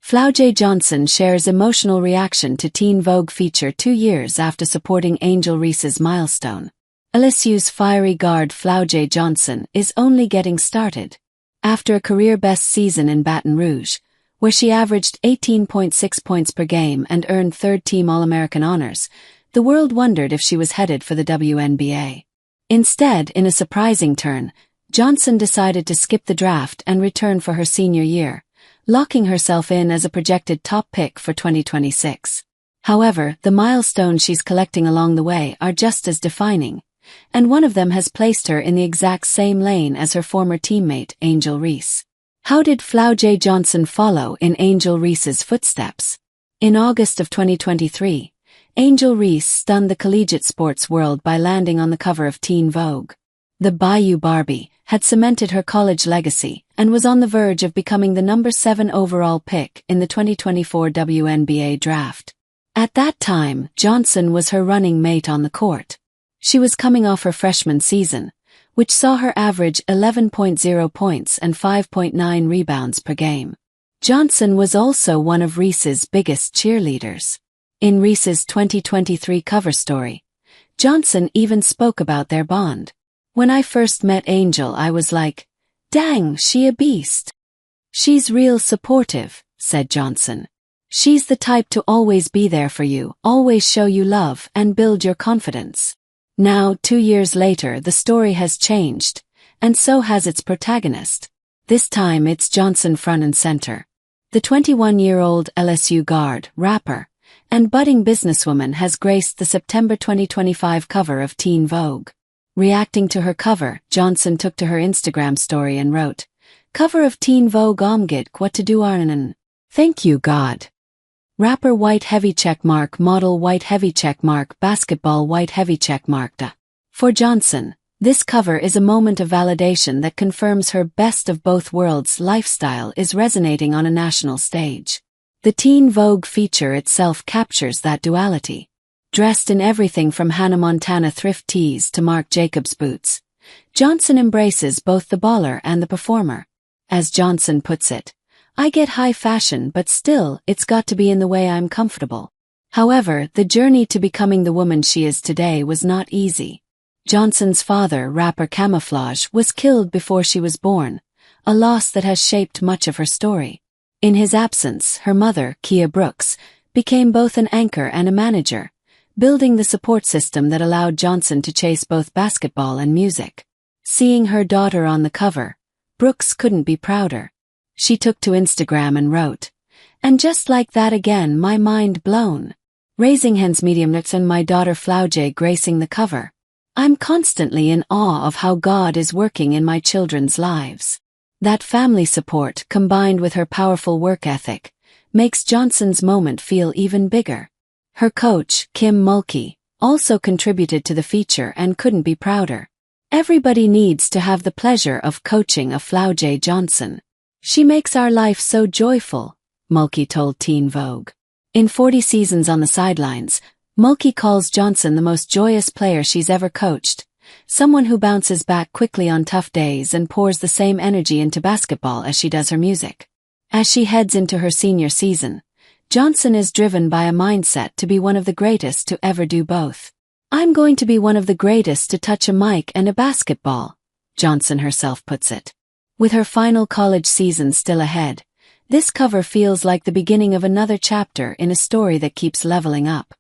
Flau'jae Johnson shares emotional reaction to Teen Vogue feature 2 years after supporting Angel Reese's milestone. LSU's fiery guard Flau'jae Johnson is only getting started. After a career-best season in Baton Rouge, where she averaged 18.6 points per game and earned third-team All-American honors, the world wondered if she was headed for the WNBA. Instead, in a surprising turn, Johnson decided to skip the draft and return for her senior year, locking herself in as a projected top pick for 2026. However, the milestones she's collecting along the way are just as defining, and one of them has placed her in the exact same lane as her former teammate Angel Reese. How did Flau'jae Johnson follow in Angel Reese's footsteps? In August of 2023, Angel Reese stunned the collegiate sports world by landing on the cover of Teen Vogue. The Bayou Barbie had cemented her college legacy and was on the verge of becoming the number 7 overall pick in the 2024 WNBA draft. At that time, Johnson was her running mate on the court. She was coming off her freshman season, which saw her average 11.0 points and 5.9 rebounds per game. Johnson was also one of Reese's biggest cheerleaders. In Reese's 2023 cover story, Johnson even spoke about their bond. "When I first met Angel, I was like, dang, she a beast. She's real supportive," said Johnson. "She's the type to always be there for you, always show you love and build your confidence." Now, 2 years later, the story has changed, and so has its protagonist. This time it's Johnson front and center. The 21-year-old LSU guard, rapper, and budding businesswoman has graced the September 2025 cover of Teen Vogue. Reacting to her cover, Johnson took to her Instagram story and wrote, "Cover of Teen Vogue omgid what to do arnan. Thank you God." Rapper white heavy checkmark, model white heavy checkmark, basketball white heavy checkmark. For Johnson, this cover is a moment of validation that confirms her best of both worlds lifestyle is resonating on a national stage. The Teen Vogue feature itself captures that duality. Dressed in everything from Hannah Montana thrift tees to Marc Jacobs boots, Johnson embraces both the baller and the performer. As Johnson puts it, "I get high fashion, but still, it's got to be in the way I'm comfortable." However, the journey to becoming the woman she is today was not easy. Johnson's father, rapper Flau'jae, was killed before she was born, a loss that has shaped much of her story. In his absence, her mother, Kia Brooks, became both an anchor and a manager, building the support system that allowed Johnson to chase both basketball and music. Seeing her daughter on the cover, Brooks couldn't be prouder. She took to Instagram and wrote, "And just like that again, my mind blown. Raising hens medium nuts and my daughter Flau'jae gracing the cover. I'm constantly in awe of how God is working in my children's lives." That family support, combined with her powerful work ethic, makes Johnson's moment feel even bigger. Her coach, Kim Mulkey, also contributed to the feature and couldn't be prouder. "Everybody needs to have the pleasure of coaching a Flau'jae Johnson. She makes our life so joyful," Mulkey told Teen Vogue. In 40 seasons on the sidelines, Mulkey calls Johnson the most joyous player she's ever coached, someone who bounces back quickly on tough days and pours the same energy into basketball as she does her music. As she heads into her senior season, Johnson is driven by a mindset to be one of the greatest to ever do both. "I'm going to be one of the greatest to touch a mic and a basketball," Johnson herself puts it. With her final college season still ahead, this cover feels like the beginning of another chapter in a story that keeps leveling up.